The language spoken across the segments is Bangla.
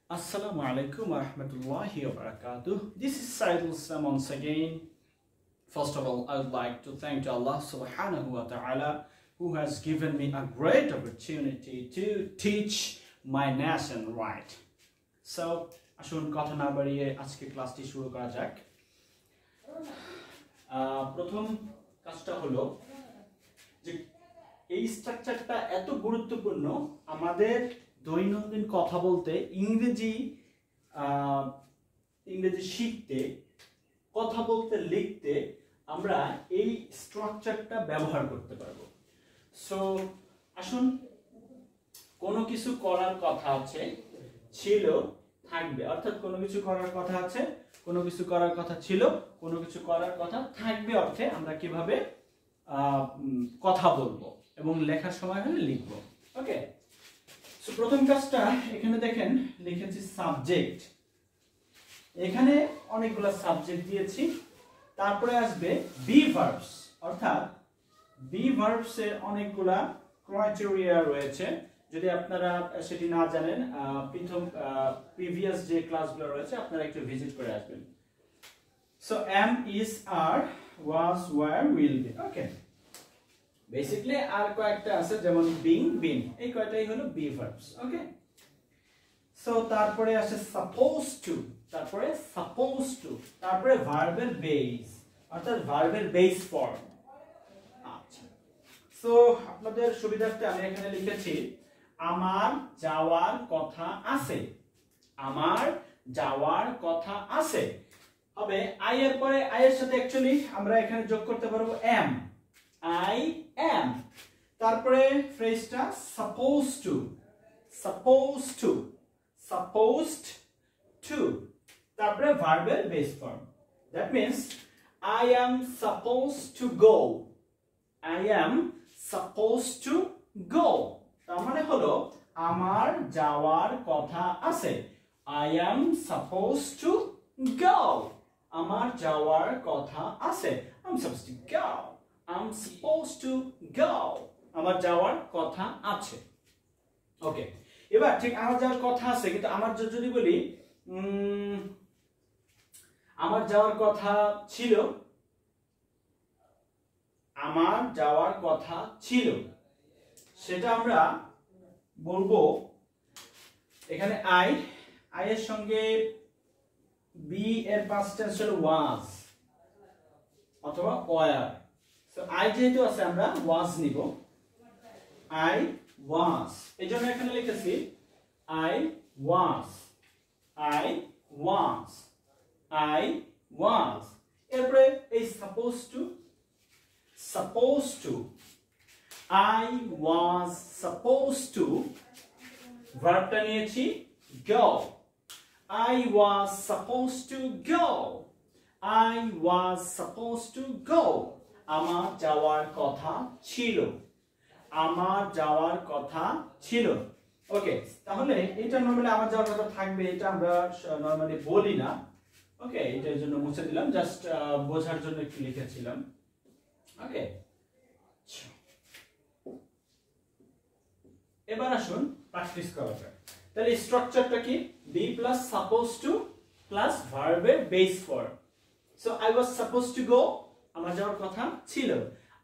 Assalamu alaikum wa rahmatullahi wa barakatuh. This is Saidul Islam once again. First of all, I would like to thank Allah subhanahu wa ta'ala who has given me a great opportunity to teach my nation right. So, আসুন কথা না বাড়িয়ে আজকে ক্লাসটি শুরু করা যাক। প্রথম কাজটা হলো যে এই স্ট্রাকচারটা এত গুরুত্বপূর্ণ আমাদের দৈনন্দিন কথা বলতে ইংরেজি শিখতে কথা বলতে লিখতে আমরা এই স্ট্রাকচারটা ব্যবহার করতে পারবো। সো আসুন কোনো কিছু করার কথা আছে ছিল থাকবে, অর্থাৎ কোনো কিছু করার কথা আছে, কোনো কিছু করার কথা ছিল, কোনো কিছু করার কথা থাকবে অর্থে আমরা কিভাবে কথা বলবো এবং লেখার সময় হলে লিখবো। ওকে, সো প্রথম কাজটা এখানে দেখেন লিখেছি সাবজেক্ট। এখানে অনেকগুলো সাবজেক্ট দিয়েছি, তারপরে আসবে বি ভার্বস, অর্থাৎ বি ভার্বস এর অনেকগুলা ক্রাইটেরিয়া রয়েছে। যদি আপনারা সেটি না জানেন, প্রিভিয়াস যে ক্লাসগুলো রয়েছে আপনারা একটু ভিজিট করে আসবেন। So am, is, are, was, were, will be. Okay, basically আর কয়েকটা আছে যেমন বিং, বিন, এই কয়টাই হলো বি ভার্বস। ওকে, সো তারপরে আসে সাপোজ টু, তারপরে সাপোজ টু, তারপরে ভার্বের বেস, অর্থাৎ ভার্বের বেস ফর্ম। আচ্ছা, সো আপনাদের সুবিধার্থে আমি এখানে লিখেছি আমার যাওয়ার কথা আছে, আমার যাওয়ার কথা আছে। হবে আই এর পরে আই এর সাথে অ্যাকচুয়ালি আমরা এখানে যোগ করতে পারবো এম, I am, তারপরে ফ্রেজটা supposed to, supposed to, supposed to, তারপরে ভার্বের base form. That means I am supposed to go, I am supposed to go, তার মানে হলো আমার যাওয়ার কথা আছে। I am supposed to go, আমার যাওয়ার কথা আছে। I'm supposed to go, I'm supposed to go, আমার যাওয়ার কথা আছে। ওকে, এবার ঠিক আমার যাওয়ার কথা আছে, কিন্তু আমার যদি বলি আমার যাওয়ার কথা ছিল, আমার যাওয়ার কথা ছিল, সেটা আমরা বলবো এখানে আই এর সঙ্গে বি এর পাস্ট টেন্স হলো ওয়াজ অথবা ওয়্যার। সো আই যেহেতু আছে আমরা ওয়াজ নিব, আই ওয়াজ, এজন্য এখানে লিখেছি I was, I was, I was. এরপরে এই suppose to, suppose to, I was suppose to, ভার্বটা নিয়েছি go, I was supposed to go, I was supposed to go, আমার যাওয়ার কথা ছিল, আমার যাওয়ার কথা ছিল। ওকে, তাহলে এটা নরমালি আমার যাওয়ার কথা থাকবে, এটা আমরা নরমালি বলি না। ওকে, এটার জন্য মুছে দিলাম, জাস্ট বোঝার জন্য একটু লিখেছিলাম। ওকে, এবার আসুন প্র্যাকটিস করা যাক। তাহলে স্ট্রাকচারটা কি? Be plus suppose to plus ভার্বের base form. So I was suppose to go, আমার যাওয়ার কথা ছিল।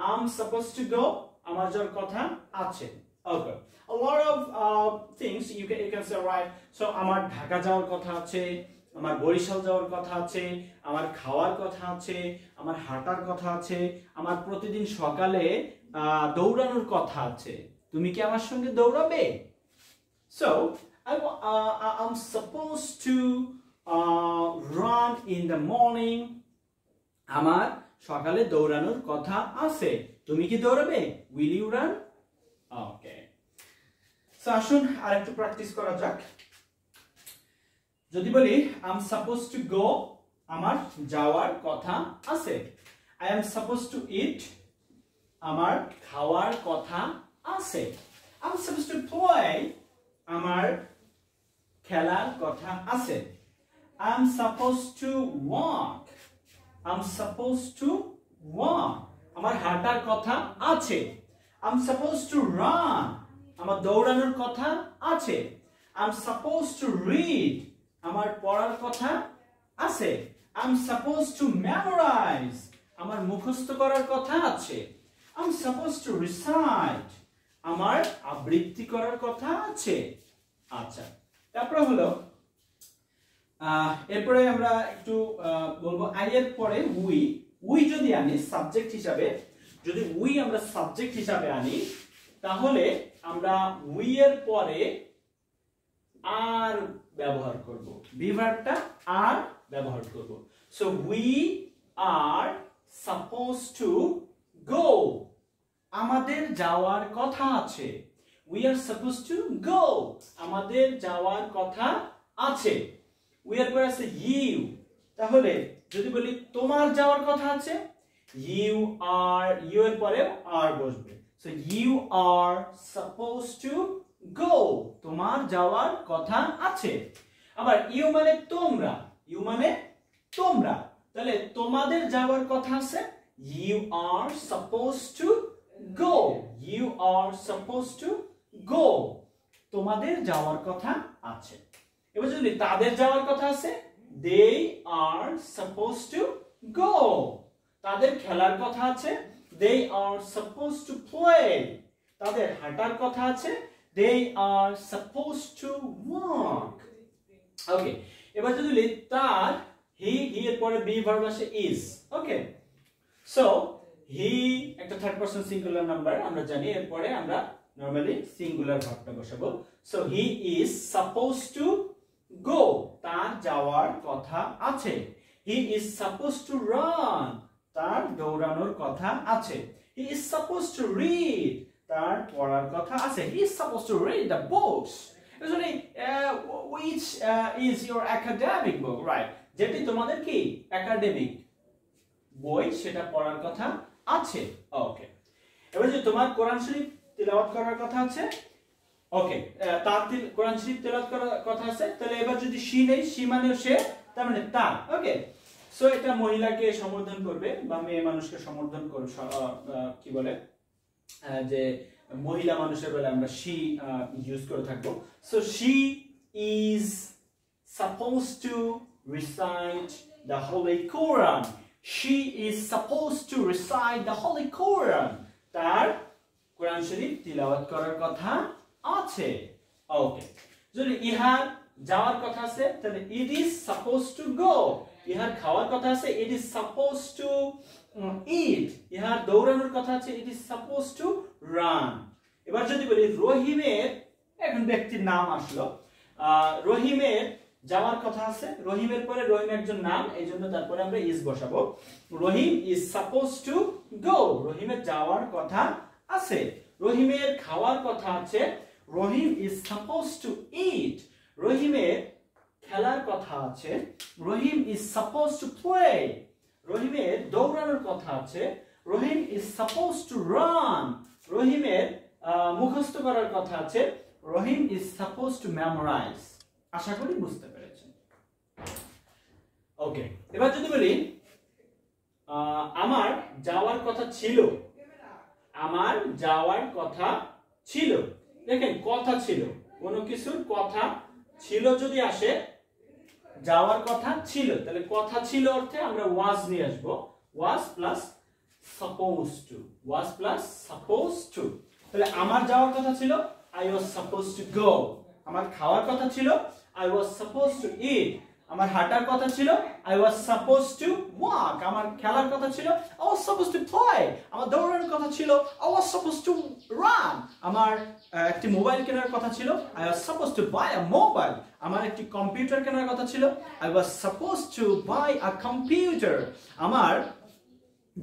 I am suppose to go, আমার যাওয়ার কথা আছে। ওকে, a lot of things you can say, right? So আমার ঢাকা যাওয়ার কথা আছে, আমার বরিশাল যাওয়ার কথা আছে, আমার খাওয়ার কথা আছে, আমার হাঁটার কথা আছে, আমার প্রতিদিন সকালে দৌড়ানোর কথা আছে। তুমি কি আমার সঙ্গে দৌড়াবে? So I'm supposed to run in the morning. আমার সকালে দৌড়ানোর কথা আছে। তুমি কি দৌড়াবে? Will you run? Okay. So আসুন আরেকটু প্র্যাকটিস করা যাক। যদি বলি I'm supposed to go, আমার যাওয়ার কথা আছে। I am supposed to eat, আমার খাওয়ার কথা আছে। I'm supposed to play, আমার খেলার কথা আছে। I'm supposed to walk, I'm supposed to walk, আমার হাঁটার কথা আছে। I'm supposed to run, আমার দৌড়ানোর কথা আছে। I'm supposed to read. আমার পড়ার কথা আছে। I'm supposed to memorize. আমার মুখস্থ করার কথা আছে। I'm supposed to recite. আমার আবৃত্তি করার কথা আছে। আচ্ছা, তারপর হলো এরপরে আমরা একটু বলবো আই এর পরে উই যদি আনি সাবজেক্ট হিসাবে, যদি উই আমরা সাবজেক্ট হিসাবে আনি তাহলে আমরা উই এর পরে আর ব্যবহার করব, বি ভার্বটা আর ব্যবহার করব। So we are supposed to go. আমাদের যাওয়ার কথা আছে। We are supposed to go. আমাদের যাওয়ার কথা আছে। উই এর পরে আছে ইউ। তাহলে যদি বলি তোমার যাওয়ার কথা আছে, ইউ এর পরে আর বসবে। So you are supposed to go. তোমার যাওয়ার কথা আছে। আবার ইউ মানে তোমরা, ইউ মানে তোমরা, তাহলে তোমাদের যাওয়ার কথা আছে, you are supposed to go. You are supposed to go. তোমাদের যাওয়ার কথা আছে। এবার যদি তাদের যাওয়ার কথা আছে, they are supposed to go. তাদের খেলার কথা আছে, they are supposed to play. তাদের হাঁটার কথা আছে, they are supposed to walk. ওকে, এবার যদি তার হি এর পরে বি ভার্ব আসে is. ওকে, সো হি একটা থার্ড পারসন সিঙ্গুলার নাম্বার আমরা জানি, এর পরে আমরা নরমালি সিঙ্গুলার ভার্বটা বসাবো। So he is supposed to go. তার যাওয়ার কথা আছে। He is supposed to run. তার দৌড়ানোর কথা আছে। He is supposed to read. তার পড়ার কথা আছে। He is supposed to read the books. Usually, which is your academic book, right? যেটি তোমাদের কি একাডেমিক বই, সেটা পড়ার কথা আছে। ওকে, এবার যে তোমার কোরআন শরীফ তিলাওয়াত করার কথা আছে, ওকে, তার কোরআন শরীফ তেলাওয়াত করার কথা আছে, তাহলে এবার যদি সি নেই, সি মানে সে, তার মানে তার। ওকে, সো এটা মহিলাকে সম্বোধন করবে বা মেয়ে মানুষকে সম্বোধন করবে, কি বলে যে মহিলা মানুষের বেলা আমরা সি ইউজ করে থাকবো। So she is supposed to recite the holy Quran. She is supposed to recite the holy Quran. তার কোরআন শরীফ তিলাওয়াত করার কথা আছে। ওকে, যদি ইহার যাওয়ার কথা আছে তাহলে ইট ইজ সাপোজড টু গো। ইহার খাওয়ার কথা আছে, ইট ইজ সাপোজড টু ইট। ইহার দৌড়ানোর কথা আছে, it is supposed to run. এবার যদি বলি রহিমের, এখন ব্যক্তির নাম আসলো, রহিমের যাওয়ার কথা আছে, রহিমের পরে রহিম একজন নাম, এই জন্য তারপরে আমরা ইজ বসাবো। রহিম ইজ সাপোজড টু গো। রহিমের যাওয়ার কথা আছে। রহিমের খাওয়ার কথা আছে, রহিম ইজ সাপোজড টু ইট। রহিমের খেলার কথা আছে, রহিম ইজ সাপোজড টু প্লে। রহিমের দৌড়ানোর কথা আছে, রহিম ইজ সাপোজড টু রান। রহিমের মুখস্থ করার কথা আছে, রহিম ইজ সাপোজড টু মেমোরাইজ। আশা করি বুঝতে পেরেছেন। ওকে, এবার যদি বলি আমার যাওয়ার কথা ছিল, আমার যাওয়ার কথা ছিল। দেখেন কথা ছিল, কোনো কিছুর কথা ছিল যদি আসে, যাওয়ার কথা ছিল, তাহলে কথা ছিল অর্থে আমরা ওয়াজ নিয়ে আসবো। Was plus supposed to, was plus supposed to. তাহলে আমার যাওয়ার কথা ছিল, I was supposed to go. আমার খাওয়ার কথা ছিল, I was supposed to eat. আমার হাঁটার কথা ছিল, I was supposed to walk. আমার খেলার কথা ছিল, I was supposed to play. আমার দৌড়ানোর কথা ছিল, I was supposed to run. আমার একটি মোবাইল কেনার কথা ছিল, I was supposed to buy a mobile. আমার একটি কম্পিউটার কেনার কথা ছিল, I was supposed to buy a computer. আমার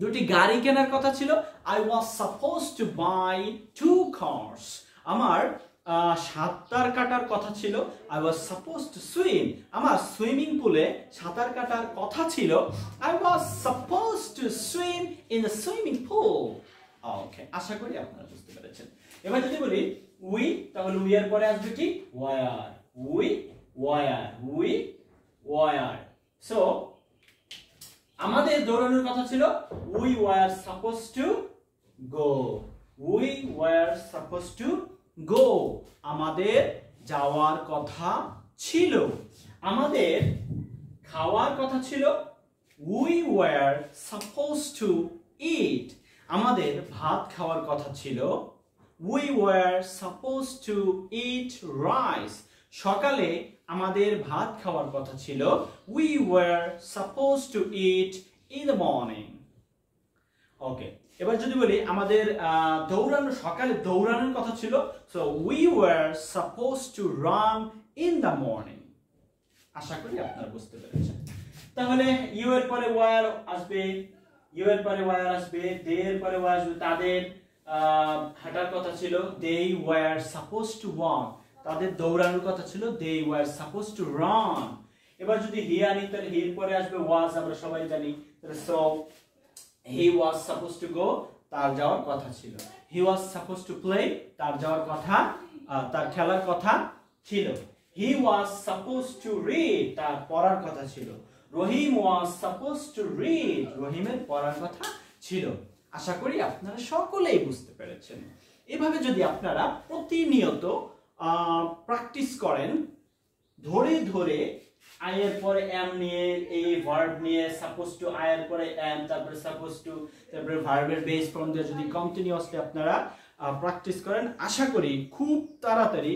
দুটি গাড়ি কেনার কথা ছিল, I was supposed to buy 2 cars। আমার সাঁতার কাটার কথা ছিল, I was supposed to swim. আমার সুইমিং পুলে সাঁতার কাটার কথা ছিল, I was supposed to swim in the swimming pool. Okay, আশা করি আপনারা বুঝতে পেরেছেন। এবার যদি বলি উই, তাহলে উই এর পরে আসবে কি were. We were, we were. So আমাদের দৌড়ানোর কথা ছিল, we were supposed to go. We were supposed to go. আমাদের যাওয়ার কথা ছিল আমাদের খাওয়ার কথা ছিল we were supposed to eat আমাদের ভাত খাওয়ার কথা ছিল we were supposed to eat rice সকালে আমাদের ভাত খাওয়ার কথা ছিল we were supposed to eat in the morning ওকে এবার যদি বলি আমাদের দৌড়ানো সকালে দৌড়ানোর কথা ছিল so we were supposed to run in the morning আশা করি আপনারা বুঝতে পেরেছেন তাহলে ইউ এর পরে ওয়্যার আসবে ইউ এর পরে ওয়্যার আসবে দে এর পরে ওয়্যার আসবে তাদের হাঁটার কথা ছিল they were supposed to walk তাদের দৌড়ানোর কথা ছিল they were supposed to run এবার যদি হি আনি তাহলে হি এর পরে আসবে was আমরা সবাই জানি তাহলে so he was supposed to go তার যাওয়ার কথা ছিল he was supposed to play তার যাওয়ার কথা তার খেলার কথা ছিল he was supposed to read তার পড়ার কথা ছিল রহিম was supposed to read রহিমের পড়ার কথা ছিল আশা করি আপনারা সকলেই বুঝতে পেরেছেন এভাবে যদি আপনারা প্রতিনিয়ত প্র্যাকটিস করেন ধরে ধরে I এর পরে am নিয়ে এই ভার্ব নিয়ে supposed to I এর পরে am তারপরে supposed to তারপরে ভার্বের বেস ফর্ম দিয়ে যদি কন্টিনিউয়াসলি আপনারা প্র্যাকটিস করেন আশা করি খুব তাড়াতাড়ি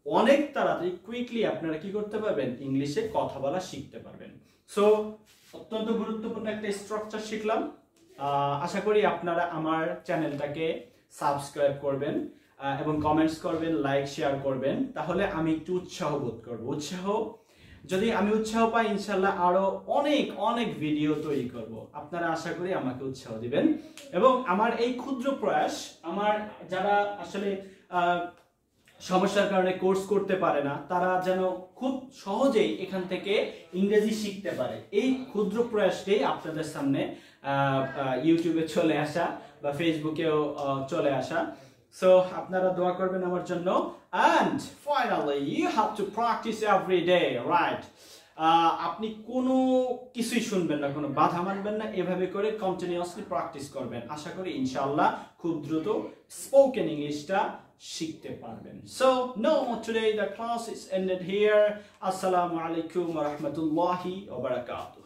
অনেক তাড়াতাড়ি কুইকলি আপনারা কি করতে পারবেন ইংলিশে কথা বলা শিখতে পারবেন সো অত্যন্ত গুরুত্বপূর্ণ একটা স্ট্রাকচার শিখলাম আশা করি আপনারা আমার চ্যানেলটাকে সাবস্ক্রাইব করবেন এবং কমেন্টস করবেন লাইক শেয়ার করবেন তাহলে আমি একটু উৎসাহ বোধ করব যদি আমি উৎসাহ পাই ইনশাআল্লাহ আরো অনেক অনেক ভিডিও তৈরি করব আপনারা আশা করি আমাকে উৎসাহ দিবেন এবং আমার এই ক্ষুদ্র প্রয়াস আমার যারা আসলে সমস্যার কারণে কোর্স করতে পারে না তারা যেন খুব সহজেই এখান থেকে ইংরেজি শিখতে পারে এই ক্ষুদ্র প্রয়াসটাই আপনাদের সামনে ইউটিউবে চলে আসা বা ফেসবুকেও চলে আসা সো আপনারা দোয়া করবেন আমার জন্য and finally you have to practice every day right আপনি কোনো কিছুই শুনবেন না কোনো বাধা মানবেন না এভাবে করে কন্টিনিউয়াসলি প্র্যাকটিস করবেন আশা করি ইনশাআল্লাহ খুব দ্রুত স্পোকেন ইংলিশটা শিখতে পারবেন so no today the class is ended here assalamu alaikum wa rahmatullahi wa barakatuh